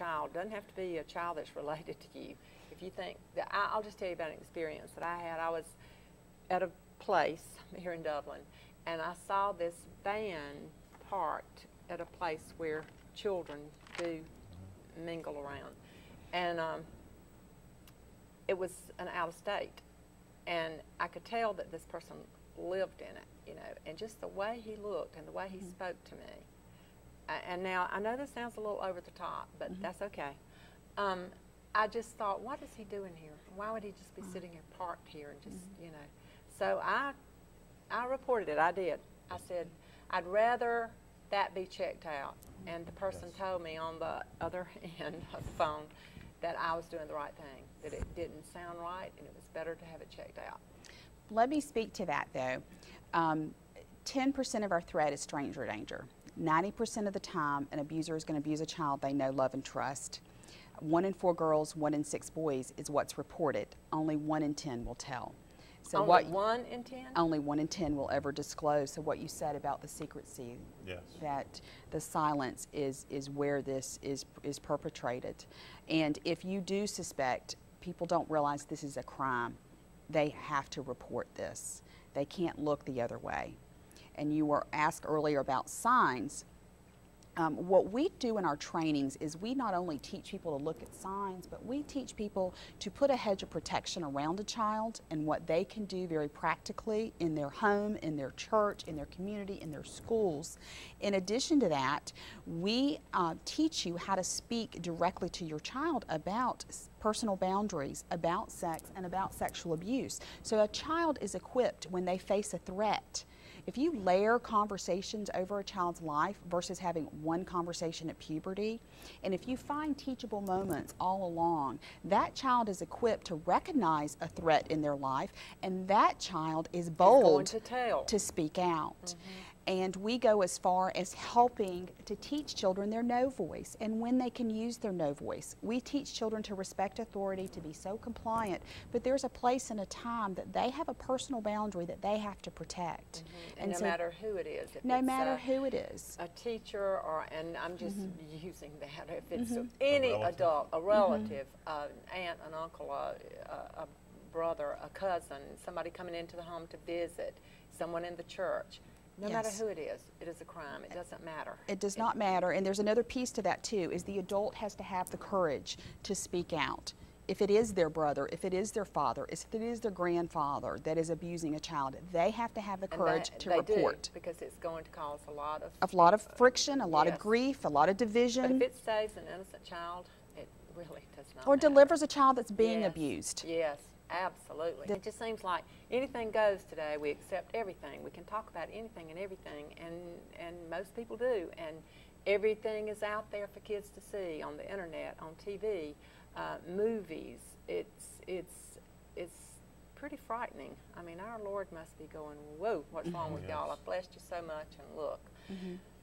child, doesn't have to be a child that's related to you. If you think that, I'll just tell you about an experience that I had. I was at a place here in Dublin, and I saw this van parked at a place where children do mingle around, and it was an out of state, and I could tell that this person lived in it, you know, and just the way he looked and the way he spoke to me. And now I know this sounds a little over the top, but that's okay. I just thought, what is he doing here? Why would he just be sitting here parked here and just, you know? So I reported it. I did. I said, I'd rather that be checked out. And the person told me on the other end of the phone that I was doing the right thing, that it didn't sound right, and it was better to have it checked out. Let me speak to that, though. 10% of our threat is stranger danger. 90% of the time, an abuser is going to abuse a child they know, love, and trust. 1 in 4 girls, 1 in 6 boys is what's reported. Only 1 in 10 will tell. So only 1 in 10? Only 1 in 10 will ever disclose. So what you said about the secrecy, that the silence is where this is perpetrated. And if you do suspect, people don't realize this is a crime, they have to report this. They can't look the other way. And you were asked earlier about signs. What we do in our trainings is we not only teach people to look at signs, but we teach people to put a hedge of protection around a child and what they can do very practically in their home, in their church, in their community, in their schools. In addition to that, we teach you how to speak directly to your child about personal boundaries, about sex, and about sexual abuse. So a child is equipped when they face a threat. If you layer conversations over a child's life versus having one conversation at puberty, and if you find teachable moments all along, that child is equipped to recognize a threat in their life, and that child is bold to speak out. And we go as far as helping to teach children their no voice and when they can use their no voice. We teach children to respect authority, to be so compliant, but there's a place and a time that they have a personal boundary that they have to protect. And no matter who it is. No matter who it is. A teacher, or, and I'm just using that, if it's any adult, a relative, an aunt, an uncle, a brother, a cousin, somebody coming into the home to visit, someone in the church. No matter who it is a crime. It doesn't matter. It does not matter. And there's another piece to that too, is the adult has to have the courage to speak out. If it is their brother, if it is their father, if it is their grandfather that is abusing a child, they have to have the courage to report. Do, because it's going to cause a lot of friction, a lot of grief, a lot of division. But if it saves an innocent child, it really does not Or matter. delivers a child that's being abused. Yes. Absolutely. It just seems like anything goes today. We accept everything. We can talk about anything and everything, and most people do. And everything is out there for kids to see on the internet, on TV, movies. It's pretty frightening. I mean, our Lord must be going, whoa, what's wrong with y'all? I've blessed you so much, and look.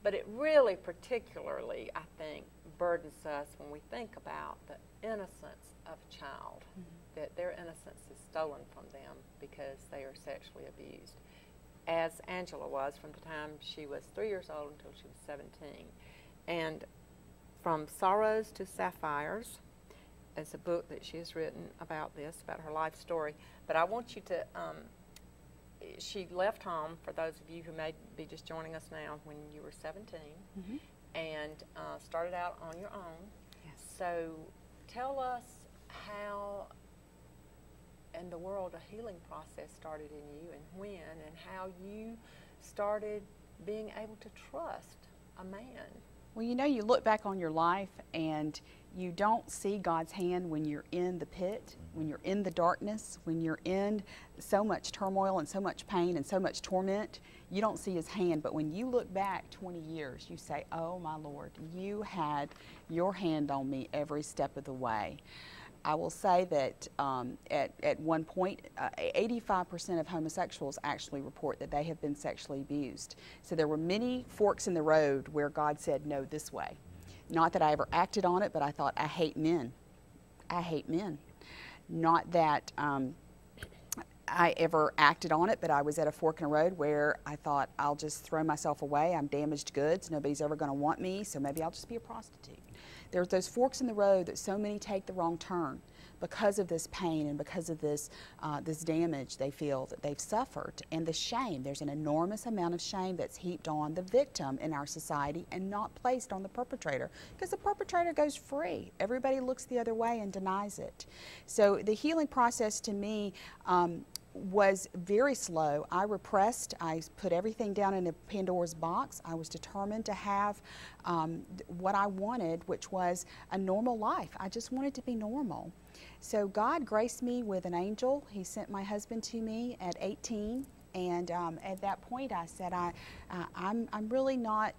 But it really particularly, I think, burdens us when we think about the innocence of a child. That their innocence is stolen from them because they are sexually abused, as Angela was from the time she was 3 years old until she was 17. And From Sorrows to Sapphires is a book that she has written about this, about her life story. But I want you to, she left home, for those of you who may be just joining us now, when you were 17, and started out on your own. So tell us how in the world a healing process started in you, and when, and how you started being able to trust a man. Well, you know, you look back on your life and you don't see God's hand when you're in the pit, when you're in the darkness, when you're in so much turmoil and so much pain and so much torment. You don't see His hand, but when you look back 20 years, you say, oh my Lord, you had your hand on me every step of the way. I will say that at one point, 85% of homosexuals actually report that they have been sexually abused. So there were many forks in the road where God said, no, this way. Not that I ever acted on it, but I thought, I hate men. I hate men. Not that I ever acted on it, but I was at a fork in the road where I thought, I'll just throw myself away. I'm damaged goods. Nobody's ever going to want me, so maybe I'll just be a prostitute. There's those forks in the road that so many take the wrong turn because of this pain and because of this, this damage they feel that they've suffered. And the shame, there's an enormous amount of shame that's heaped on the victim in our society and not placed on the perpetrator, because the perpetrator goes free. Everybody looks the other way and denies it. So the healing process to me was very slow. I repressed. I put everything down in a Pandora's box. I was determined to have what I wanted, which was a normal life. I just wanted to be normal. So God graced me with an angel. He sent my husband to me at 18, and at that point I said, I'm really not,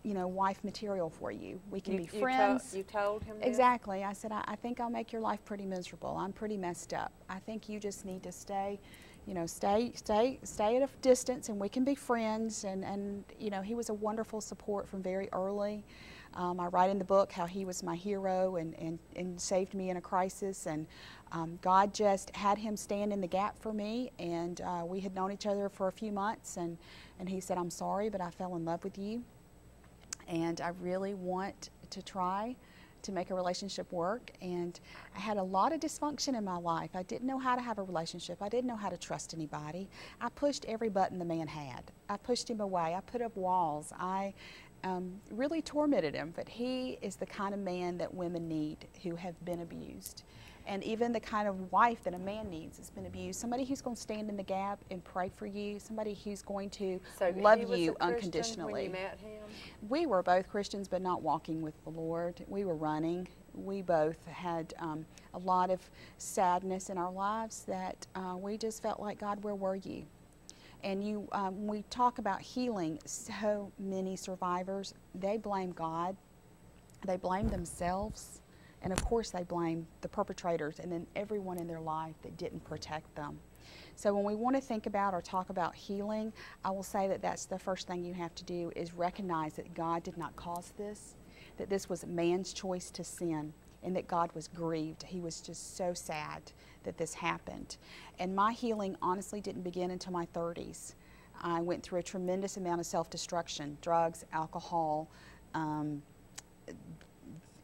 you know, wife material for you. We can be friends. You told him this? Exactly. I said, I think I'll make your life pretty miserable. I'm pretty messed up. I think you just need to stay, you know, stay at a distance, and we can be friends. And you know, he was a wonderful support from very early. I write in the book how he was my hero and saved me in a crisis. And God just had him stand in the gap for me. And we had known each other for a few months. And he said, I'm sorry, but I fell in love with you. And I really want to try to make a relationship work. And I had a lot of dysfunction in my life. I didn't know how to have a relationship. I didn't know how to trust anybody. I pushed every button the man had. I pushed him away. I put up walls. I really tormented him. But he is the kind of man that women need who have been abused. And even the kind of wife that a man needs has been abused. Somebody who's going to stand in the gap and pray for you. Somebody who's going to love you unconditionally. When you met him? We were both Christians, but not walking with the Lord. We were running. We both had a lot of sadness in our lives that we just felt like, God, where were you? And when we talk about healing, so many survivors, they blame God. They blame themselves. And of course they blame the perpetrators and then everyone in their life that didn't protect them. So when we want to think about or talk about healing, I will say that that's the first thing you have to do, is recognize that God did not cause this, that this was man's choice to sin, and that God was grieved. He was just so sad that this happened. And my healing honestly didn't begin until my 30s. I went through a tremendous amount of self-destruction, drugs, alcohol.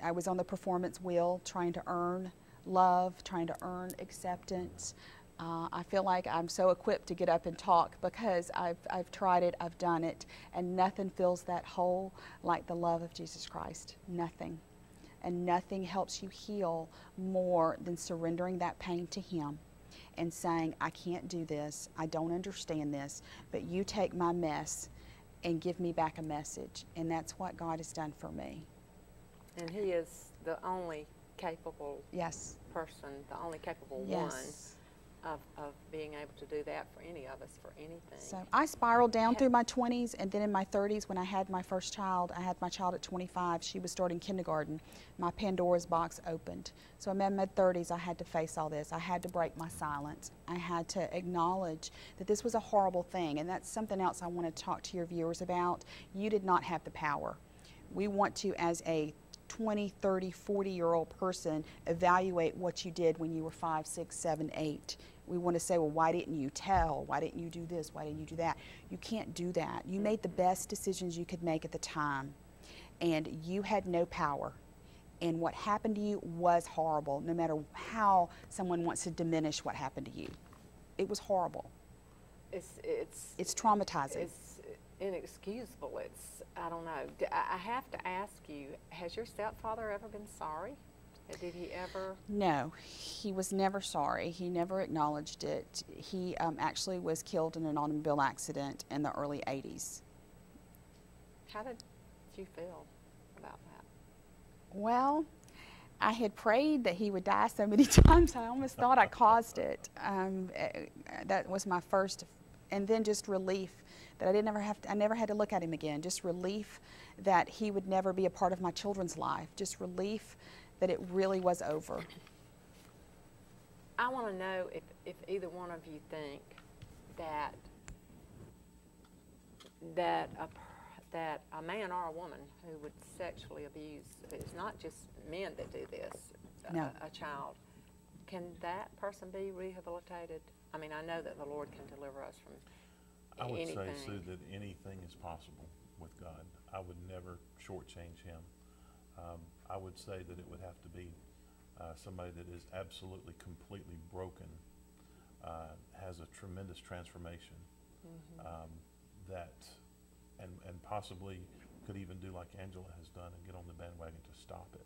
I was on the performance wheel trying to earn love, trying to earn acceptance. I feel like I'm so equipped to get up and talk because I've tried it, I've done it, and nothing fills that hole like the love of Jesus Christ. Nothing. And nothing helps you heal more than surrendering that pain to Him and saying, I can't do this, I don't understand this, but you take my mess and give me back a message. And that's what God has done for me. And He is the only capable person, the only capable one of being able to do that for any of us, for anything. So I spiraled down through my 20s, and then in my 30s when I had my first child, I had my child at 25, she was starting kindergarten, my Pandora's box opened. So in my mid-30s I had to face all this. I had to break my silence. I had to acknowledge that this was a horrible thing, and that's something else I want to talk to your viewers about. You did not have the power. We want to, as a 20, 30, 40-year-old person, evaluate what you did when you were 5, 6, 7, 8. We want to say, well, why didn't you tell? Why didn't you do this? Why didn't you do that? You can't do that. You made the best decisions you could make at the time, and you had no power. And what happened to you was horrible, no matter how someone wants to diminish what happened to you. It was horrible. It's traumatizing. It's inexcusable. I don't know. I have to ask you, has your stepfather ever been sorry? Did he ever? No, he was never sorry. He never acknowledged it. He actually was killed in an automobile accident in the early 80s. How did you feel about that? Well, I had prayed that he would die so many times I almost thought I caused it. That was my first, and then just relief that I never had to look at him again. Just relief that he would never be a part of my children's life. Just relief that it really was over. I want to know if either one of you think that a man or a woman who would sexually abuse, it's not just men that do this, no. a child, can that person be rehabilitated? I mean, I know that the Lord can deliver us from anything. I would say, Sue, that anything is possible with God. I would never shortchange Him. I would say that it would have to be somebody that is absolutely, completely broken, has a tremendous transformation, that, and possibly could even do like Angela has done and get on the bandwagon to stop it.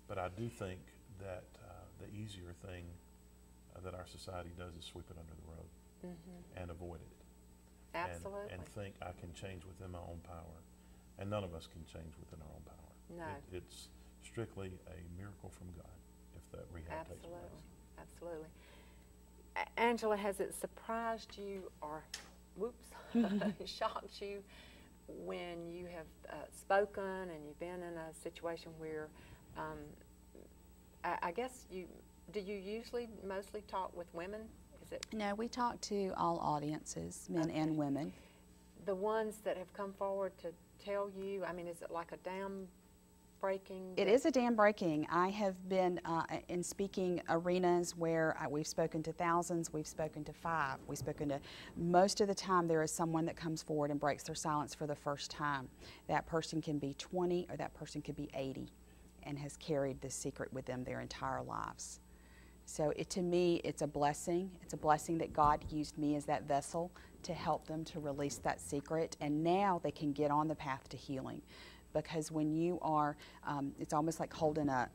But I do think that the easier thing that our society does is sweep it under the rug and avoid it. Absolutely. And think I can change within my own power. And none of us can change within our own power. No. It's strictly a miracle from God if that rehab takes place. Absolutely. Angela, has it surprised you or, whoops, shocked you when you have spoken and you've been in a situation where, I guess do you usually mostly talk with women? Is it? No, we talk to all audiences, men and women. The ones that have come forward to tell you, I mean, is it like a dam breaking? It is a dam breaking. I have been in speaking arenas where we've spoken to thousands, we've spoken to 5, we've spoken to, most of the time there is someone that comes forward and breaks their silence for the first time. That person can be 20 or that person could be 80 and has carried this secret with them their entire lives. So to me, it's a blessing. It's a blessing that God used me as that vessel to help them to release that secret, and now they can get on the path to healing. Because when you are, it's almost like holding a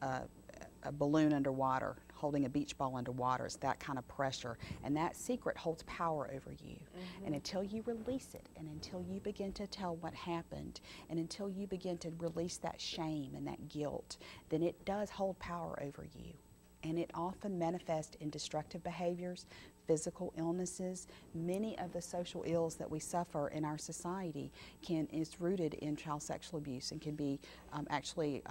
balloon underwater, holding a beach ball underwater. It's that kind of pressure, and that secret holds power over you. And until you release it, and until you begin to tell what happened, and until you begin to release that shame and that guilt, then it does hold power over you. And it often manifests in destructive behaviors, physical illnesses. Many of the social ills that we suffer in our society is rooted in child sexual abuse and can be actually